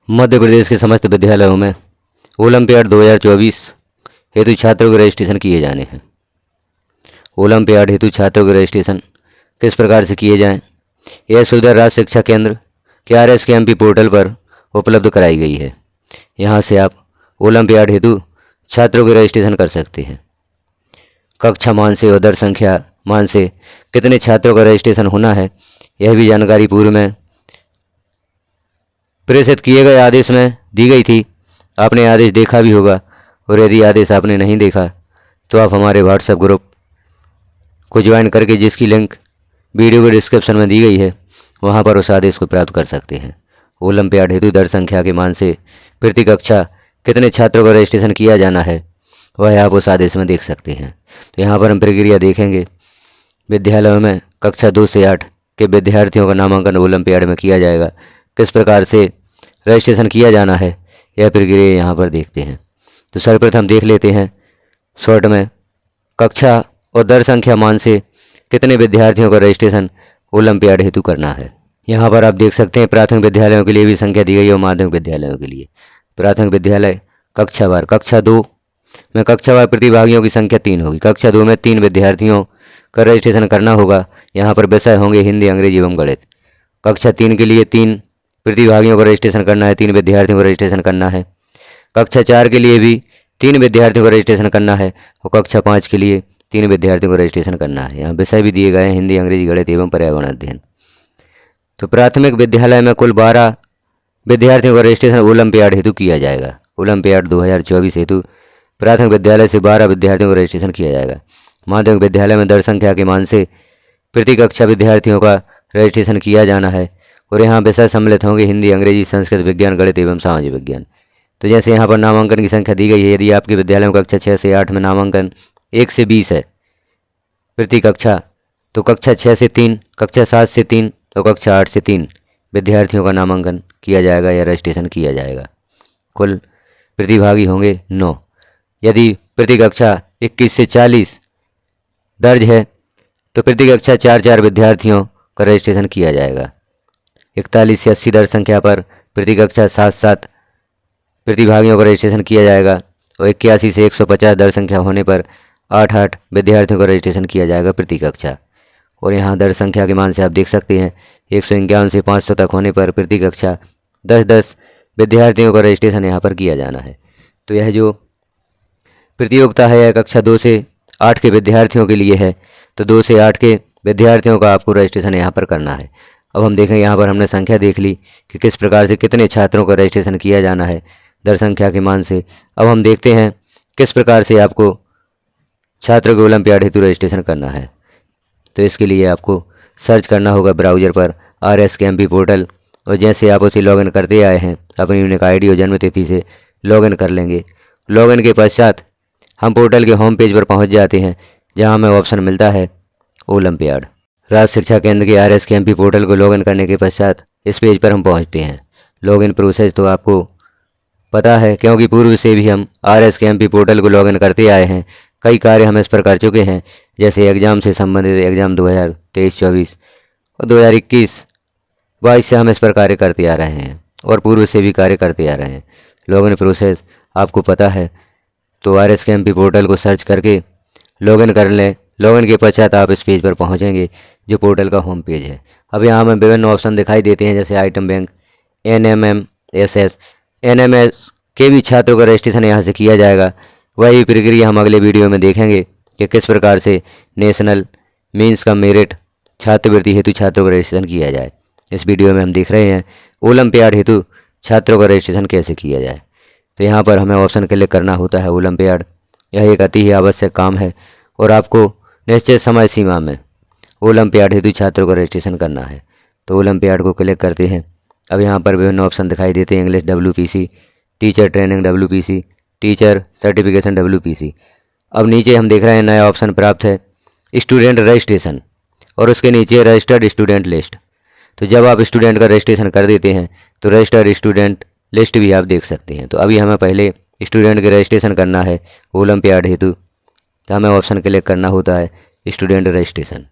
मध्य प्रदेश के समस्त विद्यालयों में ओलंपियाड 2024 हेतु छात्रों के रजिस्ट्रेशन किए जाने हैं। ओलंपियाड हेतु छात्रों के रजिस्ट्रेशन किस प्रकार से किए जाएं, यह सुविधा राज्य शिक्षा केंद्र के RSKMP पोर्टल पर उपलब्ध कराई गई है। यहाँ से आप ओलंपियाड हेतु छात्रों के रजिस्ट्रेशन कर सकते हैं। कक्षा मान से और दर संख्या मान से कितने छात्रों का रजिस्ट्रेशन होना है, यह भी जानकारी पूर्व में प्रेषित किए गए आदेश में दी गई थी। आपने आदेश देखा भी होगा, और यदि आदेश आपने नहीं देखा तो आप हमारे व्हाट्सएप ग्रुप को ज्वाइन करके, जिसकी लिंक वीडियो के डिस्क्रिप्शन में दी गई है, वहां पर उस आदेश को प्राप्त कर सकते हैं। ओलंपियाड हेतु दर संख्या के मान से प्रति कक्षा कितने छात्रों का रजिस्ट्रेशन किया जाना है, वह आप उस आदेश में देख सकते हैं। तो यहाँ पर हम प्रक्रिया देखेंगे। विद्यालयों में कक्षा 2 से 8 के विद्यार्थियों का नामांकन ओलंपियाड में किया जाएगा। किस प्रकार से रजिस्ट्रेशन किया जाना है, यह प्रक्रिया यहाँ पर देखते हैं। तो सर्वप्रथम देख लेते हैं शॉर्ट में, कक्षा और दर संख्या मान से कितने विद्यार्थियों का रजिस्ट्रेशन ओलंपियाड हेतु करना है। यहाँ पर आप देख सकते हैं प्राथमिक विद्यालयों के लिए भी संख्या दी गई है और माध्यमिक विद्यालयों के लिए। प्राथमिक विद्यालय कक्षावार, कक्षा 2 में कक्षावार प्रतिभागियों की संख्या 3 होगी। कक्षा 2 में 3 विद्यार्थियों का रजिस्ट्रेशन करना होगा। यहाँ पर विषय होंगे हिंदी, अंग्रेजी एवं गणित। कक्षा 3 के लिए 3 प्रतिभागियों का रजिस्ट्रेशन करना है, 3 विद्यार्थियों का रजिस्ट्रेशन करना है। कक्षा 4 के लिए भी 3 विद्यार्थियों का रजिस्ट्रेशन करना है, और कक्षा 5 के लिए 3 विद्यार्थियों का रजिस्ट्रेशन करना है। यहाँ विषय भी दिए गए हैं हिंदी, अंग्रेजी, गणित एवं पर्यावरण अध्ययन। तो प्राथमिक विद्यालय में कुल 12 विद्यार्थियों का रजिस्ट्रेशन ओलंपियाड हेतु किया जाएगा। ओलंपियाड 2024 हेतु प्राथमिक विद्यालय से 12 विद्यार्थियों का रजिस्ट्रेशन किया जाएगा। माध्यमिक विद्यालय में दर संख्या के मान से प्रति कक्षा विद्यार्थियों का रजिस्ट्रेशन किया जाना है, और यहाँ विषय सम्मिलित होंगे हिंदी, अंग्रेजी, संस्कृत, विज्ञान, गणित एवं सामाजिक विज्ञान। तो जैसे यहाँ पर नामांकन की संख्या दी गई है, यदि आपके विद्यालय में कक्षा 6 से 8 में नामांकन 1 से 20 है प्रति कक्षा, तो कक्षा 6 से 3, कक्षा 7 से 3 और कक्षा 8 से 3 विद्यार्थियों का नामांकन किया जाएगा या रजिस्ट्रेशन किया जाएगा। कुल प्रतिभागी होंगे 9। यदि प्रति कक्षा 21 से 40 दर्ज है तो प्रति कक्षा 4 विद्यार्थियों का रजिस्ट्रेशन किया जाएगा। 41 से 80 दर संख्या पर प्रति कक्षा 7 प्रतिभागियों का रजिस्ट्रेशन किया जाएगा, और 81 से 150 दर संख्या होने पर 8 विद्यार्थियों का रजिस्ट्रेशन किया जाएगा प्रति कक्षा। और यहाँ दर संख्या के मान से आप देख सकते हैं 151 से 500 तक होने पर प्रति कक्षा 10 विद्यार्थियों का रजिस्ट्रेशन यहाँ पर किया जाना है। तो यह जो प्रतियोगिता है यह कक्षा 2 से 8 के विद्यार्थियों के लिए है, तो 2 से 8 के विद्यार्थियों का आपको रजिस्ट्रेशन यहाँ पर करना है। अब हम देखें, यहाँ पर हमने संख्या देख ली कि किस प्रकार से कितने छात्रों का रजिस्ट्रेशन किया जाना है दर संख्या के मान से। अब हम देखते हैं किस प्रकार से आपको छात्रों के ओलंपियाड हेतु रजिस्ट्रेशन करना है। तो इसके लिए आपको सर्च करना होगा ब्राउज़र पर RSKMP पोर्टल, और जैसे आप उसे लॉगिन करते आए हैं अपनी यूनिक ID और जन्म तिथि से लॉगिन कर लेंगे। लॉगिन के पश्चात हम पोर्टल के होम पेज पर पहुंच जाते हैं, जहां हमें ऑप्शन मिलता है ओलंपियाड। राज्य शिक्षा केंद्र के RSKMP पोर्टल को लॉगिन करने के पश्चात इस पेज पर हम पहुंचते हैं। लॉगिन प्रोसेस तो आपको पता है, क्योंकि पूर्व से भी हम RSKMP पोर्टल को लॉगिन करते आए हैं। कई कार्य हम इस पर कर चुके हैं, जैसे एग्ज़ाम से संबंधित एग्ज़ाम 2023-24 और 2021-22 से हम इस पर कार्य करते आ रहे हैं, और पूर्व से भी कार्य करते आ रहे हैं। लॉगिन प्रोसेस आपको पता है, तो RSKMP पोर्टल को सर्च करके लॉगिन कर लें। लॉगिन के पश्चात आप इस पेज पर पहुंचेंगे, जो पोर्टल का होम पेज है। अब यहाँ हमें विभिन्न ऑप्शन दिखाई देते हैं, जैसे आइटम बैंक, NMMSS, NMS के भी छात्रों का रजिस्ट्रेशन यहाँ से किया जाएगा। वही प्रक्रिया हम अगले वीडियो में देखेंगे कि किस प्रकार से नेशनल मीन्स का मेरिट छात्रवृत्ति हेतु छात्रों का रजिस्ट्रेशन किया जाए। इस वीडियो में हम देख रहे हैं ओलंपियाड हेतु छात्रों का रजिस्ट्रेशन कैसे किया जाए। तो यहाँ पर हमें ऑप्शन क्लिक करना होता है ओलंपियाड। यह एक अति ही आवश्यक काम है, और आपको निश्चित समय सीमा में ओलंपियाड हेतु छात्रों का रजिस्ट्रेशन करना है। तो ओलंपियाड को क्लिक करते हैं। अब यहाँ पर विभिन्न ऑप्शन दिखाई देते हैं, English WPC, teacher training WPC, teacher certification WPC। अब नीचे हम देख रहे हैं नया ऑप्शन प्राप्त है स्टूडेंट रजिस्ट्रेशन, और उसके नीचे रजिस्टर्ड स्टूडेंट लिस्ट। तो जब आप स्टूडेंट का रजिस्ट्रेशन कर देते हैं तो रजिस्टर्ड स्टूडेंट लिस्ट भी आप देख सकते हैं। तो अभी हमें पहले स्टूडेंट का रजिस्ट्रेशन करना है ओलंपियाड हेतु, तो हमें ऑप्शन क्लिक करना होता है स्टूडेंट रजिस्ट्रेशन।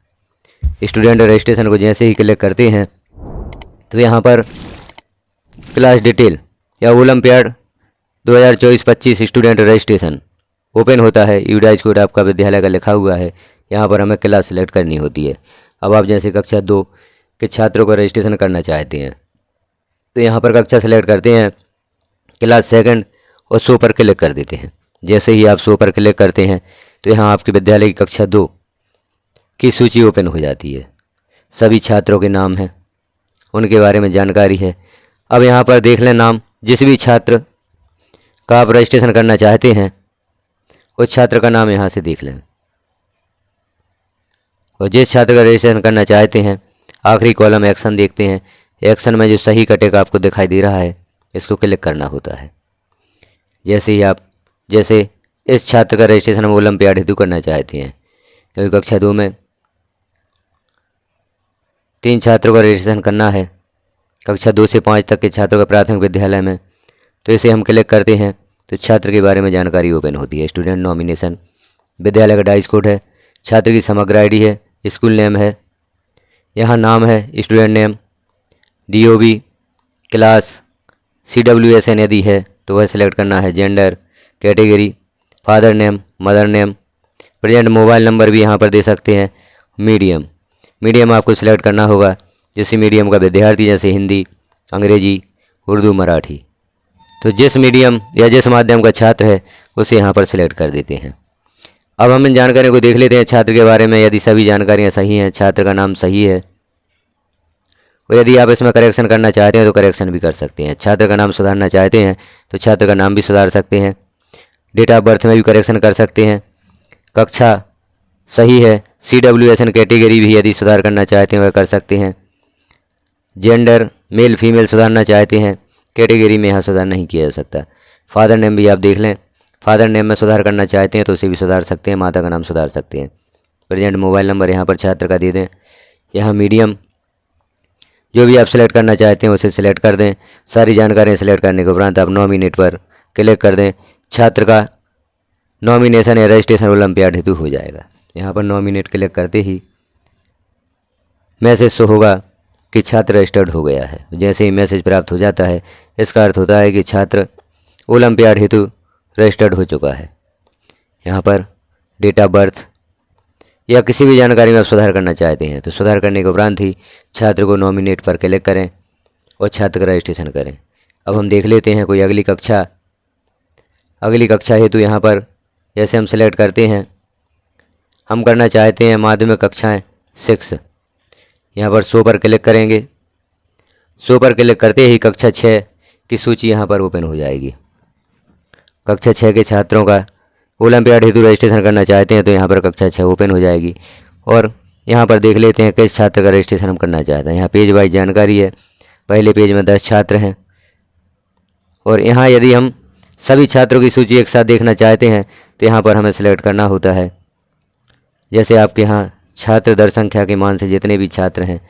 स्टूडेंट रजिस्ट्रेशन को जैसे ही क्लिक करते हैं तो यहाँ पर क्लास डिटेल या ओलंपियाड 2024-25 स्टूडेंट रजिस्ट्रेशन ओपन होता है। यूडाइज कोड आपका विद्यालय का लिखा हुआ है। यहाँ पर हमें क्लास सेलेक्ट करनी होती है। अब आप जैसे कक्षा 2 के छात्रों का रजिस्ट्रेशन करना चाहते हैं तो यहाँ पर कक्षा सेलेक्ट करते हैं, क्लास सेकंड, और शो पर क्लिक कर देते हैं। जैसे ही आप शो पर क्लिक करते हैं तो यहाँ आपके विद्यालय की कक्षा 2 की सूची ओपन हो जाती है। सभी छात्रों के नाम हैं, उनके बारे में जानकारी है। अब यहाँ पर देख लें नाम, जिस भी छात्र का आप रजिस्ट्रेशन करना चाहते हैं उस छात्र का नाम यहाँ से देख लें, और जिस छात्र का रजिस्ट्रेशन करना चाहते हैं आखिरी कॉलम एक्शन देखते हैं। एक्शन में जो सही का टिक आपको दिखाई दे रहा है इसको क्लिक करना होता है। जैसे इस छात्र का रजिस्ट्रेशन हम ओलंपियाड हेतु करना चाहते हैं, क्योंकि कक्षा 2 में 3 छात्रों का रजिस्ट्रेशन करना है, कक्षा 2 से 5 तक के छात्रों का प्राथमिक विद्यालय में। तो इसे हम क्लिक करते हैं तो छात्र के बारे में जानकारी ओपन होती है। स्टूडेंट नॉमिनेशन, विद्यालय का डाइस कोड है, छात्र की समग्र आईडी है, स्कूल नेम है, यहाँ नाम है student name, DOB, class, CWSN यदि है तो वह सिलेक्ट करना है, gender, category, father name, mother name, present mobile number भी यहाँ पर दे सकते हैं। मीडियम आपको सिलेक्ट करना होगा, जैसे मीडियम का विद्यार्थी, जैसे हिंदी, अंग्रेजी, उर्दू, मराठी। तो जिस मीडियम या जिस माध्यम का छात्र है उसे यहाँ पर सिलेक्ट कर देते हैं। अब हम इन जानकारियों को देख लेते हैं छात्र के बारे में। यदि सभी जानकारियाँ सही हैं, छात्र का नाम सही है, और यदि आप इसमें करेक्शन करना चाहते हैं तो करेक्शन भी कर सकते हैं। छात्र का नाम सुधारना चाहते हैं तो छात्र का नाम भी सुधार सकते हैं। डेट ऑफ बर्थ में भी करेक्शन कर सकते हैं। कक्षा सही है, CWSN कैटेगरी भी यदि सुधार करना चाहते हैं वह कर सकते हैं। जेंडर मेल फीमेल सुधारना चाहते हैं, कैटेगरी में यहाँ सुधार नहीं किया जा सकता। फादर नेम भी आप देख लें, फादर नेम में सुधार करना चाहते हैं तो उसे भी सुधार सकते हैं, माता का नाम सुधार सकते हैं। प्रेजेंट मोबाइल नंबर यहाँ पर छात्र का दे दें। यहाँ मीडियम जो भी आप सिलेक्ट करना चाहते हैं उसे सिलेक्ट कर दें। सारी जानकारियाँ सिलेक्ट करने के उपरांत आप नॉमिनेट पर क्लिक कर दें। छात्र का नॉमिनेशन या रजिस्ट्रेशन ओलंपियाड हेतु हो जाएगा। यहाँ पर नॉमिनेट क्लिक करते ही मैसेज शो होगा कि छात्र रजिस्टर्ड हो गया है। जैसे ही मैसेज प्राप्त हो जाता है इसका अर्थ होता है कि छात्र ओलंपियाड हेतु रजिस्टर्ड हो चुका है। यहाँ पर डेट ऑफ बर्थ या किसी भी जानकारी में आप सुधार करना चाहते हैं तो सुधार करने के उपरांत ही छात्र को नॉमिनेट पर क्लिक करें और छात्र का रजिस्ट्रेशन करें। अब हम देख लेते हैं कोई अगली कक्षा हेतु यहाँ पर जैसे हम सेलेक्ट करते हैं, हम करना चाहते हैं माध्यमिक कक्षाएं 6। यहाँ पर शो पर क्लिक करेंगे। शो पर क्लिक करते ही कक्षा 6 की सूची यहाँ पर ओपन हो जाएगी। कक्षा 6 के छात्रों का ओलंपियाड हेतु रजिस्ट्रेशन करना चाहते हैं तो यहाँ पर कक्षा 6 ओपन हो जाएगी। और यहाँ पर देख लेते हैं किस छात्र का रजिस्ट्रेशन हम करना चाहते हैं। यहाँ पेज वाइज जानकारी है। पहले पेज में 10 छात्र हैं, और यहाँ यदि हम सभी छात्रों की सूची एक साथ देखना चाहते हैं तो यहाँ पर हमें सिलेक्ट करना होता है। जैसे आपके यहाँ छात्र दर संख्या के मान से जितने भी छात्र हैं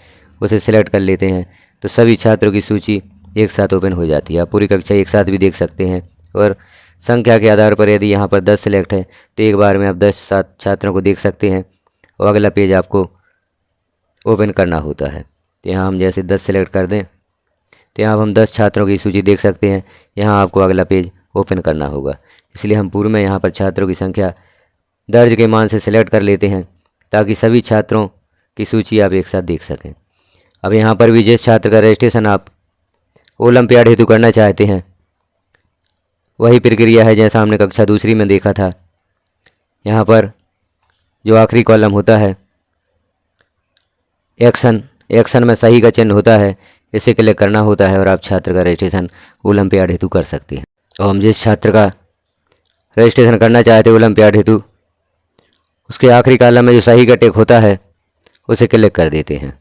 उसे सिलेक्ट कर लेते हैं तो सभी छात्रों की सूची एक साथ ओपन हो जाती है। आप पूरी कक्षा एक साथ भी देख सकते हैं, और संख्या के आधार पर यदि यहाँ पर 10 सिलेक्ट है तो एक बार में आप 10 छात्रों को देख सकते हैं, और अगला पेज आपको ओपन करना होता है। तो यहाँ हम जैसे 10 सिलेक्ट कर दें तो यहाँ हम 10 छात्रों की सूची देख सकते हैं। यहाँ आपको अगला पेज ओपन करना होगा, इसलिए हम पूर्व में यहाँ पर छात्रों की संख्या दर्ज के मान से सिलेक्ट कर लेते हैं ताकि सभी छात्रों की सूची आप एक साथ देख सकें। अब यहाँ पर भी जिस छात्र का रजिस्ट्रेशन आप ओलंपियाड हेतु करना चाहते हैं वही प्रक्रिया है जैसा हमने कक्षा 2 में देखा था। यहाँ पर जो आखिरी कॉलम होता है एक्शन में सही का चिन्ह होता है, इसे क्लिक करना होता है और आप छात्र का रजिस्ट्रेशन ओलंपियाड हेतु कर सकते हैं। और हम जिस छात्र का रजिस्ट्रेशन करना चाहते हैं ओलंपियाड हेतु उसके आखिरी कॉलम में जो सही का टिक होता है उसे क्लिक कर देते हैं।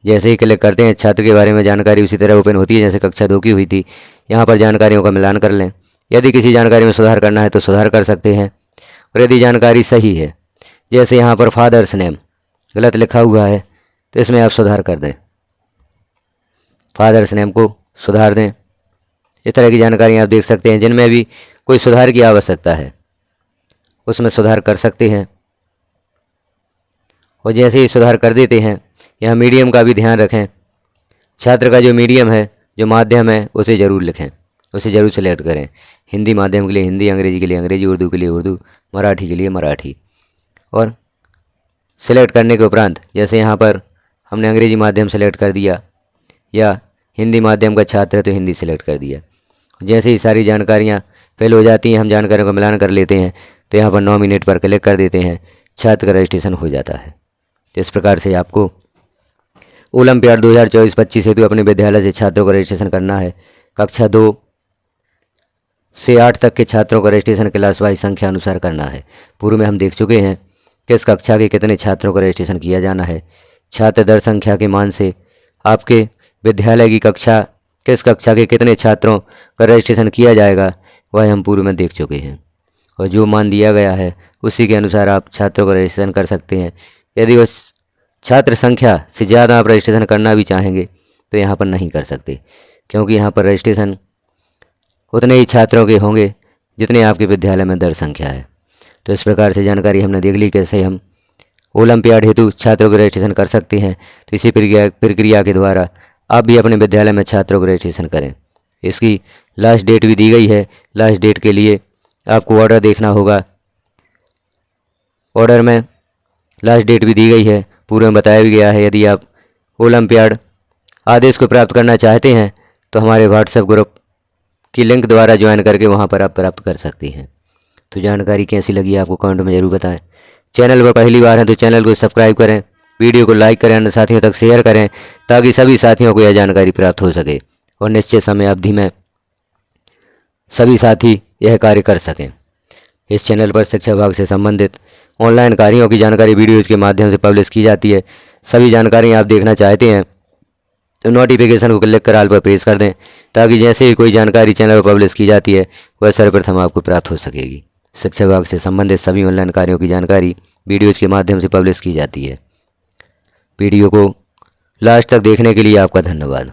जैसे ही क्लिक करते हैं छात्र के बारे में जानकारी उसी तरह ओपन होती है जैसे कक्षा 2 की हुई थी। यहाँ पर जानकारियों का मिलान कर लें। यदि किसी जानकारी में सुधार करना है तो सुधार कर सकते हैं, और यदि जानकारी सही है, जैसे यहाँ पर फादर्स नेम गलत लिखा हुआ है तो इसमें आप सुधार कर दें, फादर्स नेम को सुधार दें। इस तरह की जानकारी आप देख सकते हैं। जिनमें भी कोई सुधार की आवश्यकता है उसमें सुधार कर सकते हैं, और जैसे ही सुधार कर देते हैं यहाँ मीडियम का भी ध्यान रखें। छात्र का जो मीडियम है, जो माध्यम है उसे ज़रूर लिखें, उसे ज़रूर सेलेक्ट करें। हिंदी माध्यम के लिए हिंदी, अंग्रेजी के लिए अंग्रेजी, उर्दू के लिए उर्दू, मराठी के लिए मराठी। और सेलेक्ट करने के उपरांत जैसे यहाँ पर हमने अंग्रेजी माध्यम सेलेक्ट कर दिया या हिंदी माध्यम का छात्र है तो हिंदी सेलेक्ट कर दिया। जैसे ही सारी जानकारियाँ फिल हो जाती हैं, हम जानकारियों का मिलान कर लेते हैं तो यहाँ पर नॉमिनेट पर क्लिक कर देते हैं, छात्र का रजिस्ट्रेशन हो जाता है। तो इस प्रकार से आपको ओलंपियाड 2024-25 हेतु अपने विद्यालय से छात्रों का रजिस्ट्रेशन करना है। कक्षा 2 से 8 तक के छात्रों का रजिस्ट्रेशन क्लास वाइज संख्या अनुसार करना है। पूर्व में हम देख चुके हैं किस कक्षा के कितने छात्रों का रजिस्ट्रेशन किया जाना है। छात्र दर संख्या के मान से आपके विद्यालय की कक्षा, किस कक्षा के कितने छात्रों का रजिस्ट्रेशन किया जाएगा, वह हम पूर्व में देख चुके हैं। और जो मान दिया गया है उसी के अनुसार आप छात्रों का रजिस्ट्रेशन कर सकते हैं। यदि उस छात्र संख्या से ज़्यादा आप रजिस्ट्रेशन करना भी चाहेंगे तो यहाँ पर नहीं कर सकते, क्योंकि यहाँ पर रजिस्ट्रेशन उतने ही छात्रों के होंगे जितने आपके विद्यालय में दर संख्या है। तो इस प्रकार से जानकारी हमने देख ली कैसे हम ओलंपियाड हेतु छात्रों का रजिस्ट्रेशन कर सकते हैं। तो इसी प्रक्रिया के द्वारा आप भी अपने विद्यालय में छात्रों का रजिस्ट्रेशन करें। इसकी लास्ट डेट भी दी गई है। लास्ट डेट के लिए आपको ऑर्डर देखना होगा। ऑर्डर में लास्ट डेट भी दी गई है, पूर्व में बताया भी गया है। यदि आप ओलंपियाड आदेश को प्राप्त करना चाहते हैं तो हमारे व्हाट्सएप ग्रुप की लिंक द्वारा ज्वाइन करके वहां पर आप प्राप्त कर सकती हैं। तो जानकारी कैसी लगी आपको कमेंट में ज़रूर बताएं। चैनल पर पहली बार है तो चैनल को सब्सक्राइब करें, वीडियो को लाइक करें, अन्य साथियों तक शेयर करें ताकि सभी साथियों को यह जानकारी प्राप्त हो सके और निश्चित समय अवधि में सभी साथी यह कार्य कर सकें। इस चैनल पर शिक्षा विभाग से संबंधित ऑनलाइन कार्यों की जानकारी वीडियोज़ के माध्यम से पब्लिश की जाती है। सभी जानकारी आप देखना चाहते हैं तो नोटिफिकेशन को क्लिक कर ऑल पर प्रेस कर दें ताकि जैसे ही कोई जानकारी चैनल पर पब्लिश की जाती है वह सर्वप्रथम आपको प्राप्त हो सकेगी। शिक्षा विभाग से संबंधित सभी ऑनलाइन कार्यों की जानकारी वीडियोज़ के माध्यम से पब्लिश की जाती है। वीडियो को लास्ट तक देखने के लिए आपका धन्यवाद।